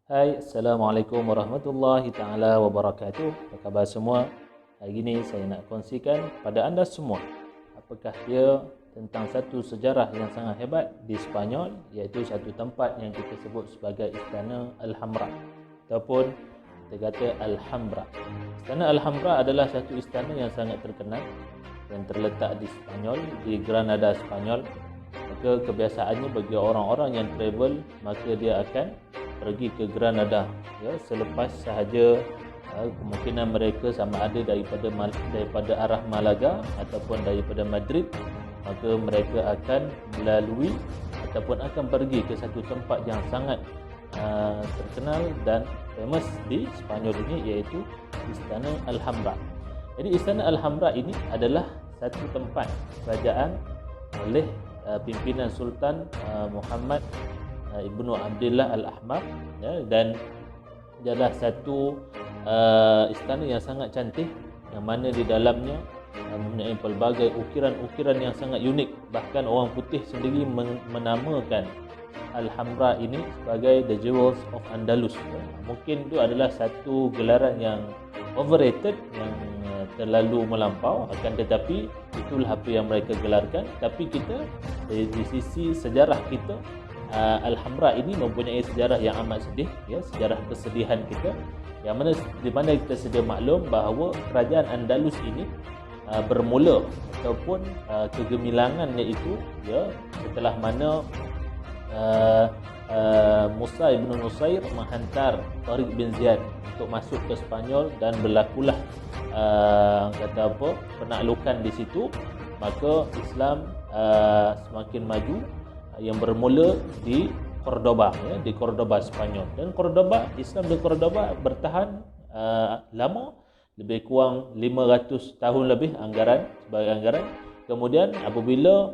Hai, Assalamualaikum warahmatullahi taala wabarakatuh. Apa khabar semua? Hari ini saya nak kongsikan pada anda semua apakah dia tentang satu sejarah yang sangat hebat di Sepanyol, iaitu satu tempat yang kita sebut sebagai Istana Alhambra ataupun kita kata Alhambra. Istana Alhambra adalah satu istana yang sangat terkenal yang terletak di Sepanyol, di Granada, Sepanyol. Maka kebiasaannya bagi orang-orang yang travel, maka dia akan pergi ke Granada ya, selepas sahaja kemungkinan mereka sama ada daripada arah Malaga ataupun daripada Madrid, maka mereka akan melalui ataupun akan pergi ke satu tempat yang sangat terkenal dan famous di Sepanyol ini, iaitu Istana Alhambra. Jadi Istana Alhambra ini adalah satu tempat kerajaan oleh pimpinan Sultan Muhammad Ibnu Abdullah Al-Ahmar ya, dan dia adalah satu istana yang sangat cantik, yang mana di dalamnya mempunyai pelbagai ukiran-ukiran yang sangat unik. Bahkan orang putih sendiri menamakan Alhambra ini sebagai The Jewels of Andalus ya. Mungkin itu adalah satu gelaran yang overrated, yang terlalu melampau, akan tetapi itulah apa yang mereka gelarkan. Tapi kita dari sisi sejarah kita, Alhambra ini mempunyai sejarah yang amat sedih ya, sejarah kesedihan kita, yang mana di mana kita sedia maklum bahawa kerajaan Andalus ini bermula ataupun kegemilangannya itu ya setelah mana Musa ibn Nusair menghantar Tariq bin Ziyad untuk masuk ke Sepanyol dan berlakulah kata apa penaklukan di situ. Maka Islam semakin maju, yang bermula di Cordoba ya, di Cordoba Sepanyol. Dan Cordoba, Islam di Cordoba bertahan lama, lebih kurang 500 tahun lebih sebagai anggaran. Kemudian apabila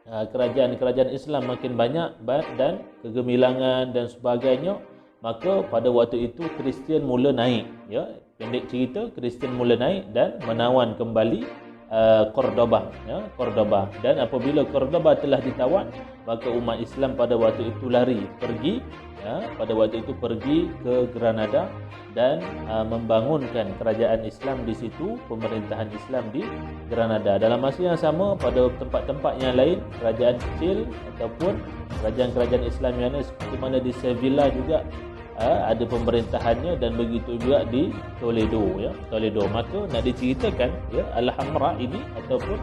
kerajaan-kerajaan Islam makin banyak dan kegemilangan dan sebagainya, maka pada waktu itu Kristian mula naik ya. Pendek cerita, Kristian mula naik dan menawan kembali Cordoba ya, Cordoba. Dan apabila Cordoba telah ditawan, maka umat Islam pada waktu itu lari pergi ya, pada waktu itu pergi ke Granada dan membangunkan kerajaan Islam di situ, pemerintahan Islam di Granada. Dalam masa yang sama, pada tempat-tempat yang lain, kerajaan kecil ataupun kerajaan-kerajaan Islam yang lain seperti mana di Sevilla juga ada pemerintahannya, dan begitu juga di Toledo ya, Toledo. Maka nak diceritakan ya, Alhambra ini ataupun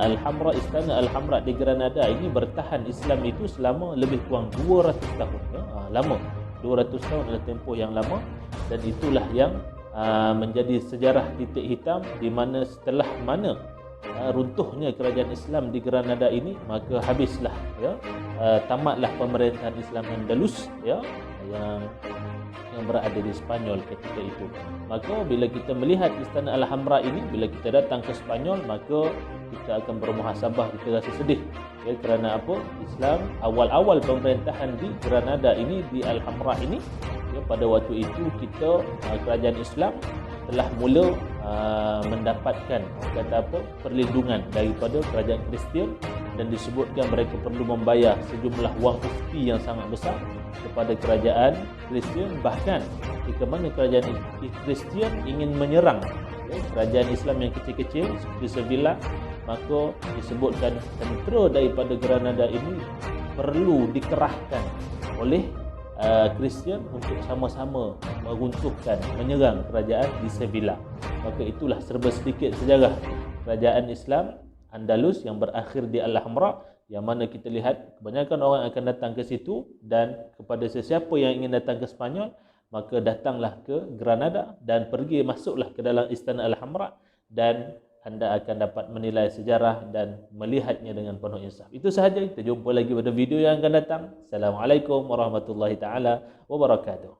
Alhambra, Istana Alhambra di Granada ini bertahan Islam itu selama lebih kurang 200 tahun ya. Lama, 200 tahun adalah tempoh yang lama, dan itulah yang menjadi sejarah titik hitam di mana setelah mana runtuhnya kerajaan Islam di Granada ini, maka habislah ya, tamatlah pemerintahan Islam Andalus ya, yang berada di Sepanyol ketika itu. Maka bila kita melihat Istana Alhambra ini, bila kita datang ke Sepanyol, maka kita akan bermuhasabah, kita rasa sedih ya, kerana apa? Islam awal-awal pemerintahan di Granada ini, di Alhambra ini ya, pada waktu itu kita kerajaan Islam telah mula mendapatkan kata apa perlindungan daripada kerajaan Kristian, dan disebutkan mereka perlu membayar sejumlah wang ufti yang sangat besar kepada kerajaan Kristian. Bahkan ketika mana kerajaan Kristian ingin menyerang ya, kerajaan Islam yang kecil-kecil seperti Sevilla, maka disebutkan tentera daripada Granada ini perlu dikerahkan oleh Kristian untuk sama-sama meruntuhkan, menyerang kerajaan di Sevilla. Maka itulah serba sedikit sejarah kerajaan Islam Andalus yang berakhir di Alhambra, yang mana kita lihat kebanyakan orang akan datang ke situ. Dan kepada sesiapa yang ingin datang ke Sepanyol, maka datanglah ke Granada dan masuklah ke dalam Istana Alhambra, dan anda akan dapat menilai sejarah dan melihatnya dengan penuh insaf. Itu sahaja, kita jumpa lagi pada video yang akan datang. Assalamualaikum warahmatullahi taala wabarakatuh.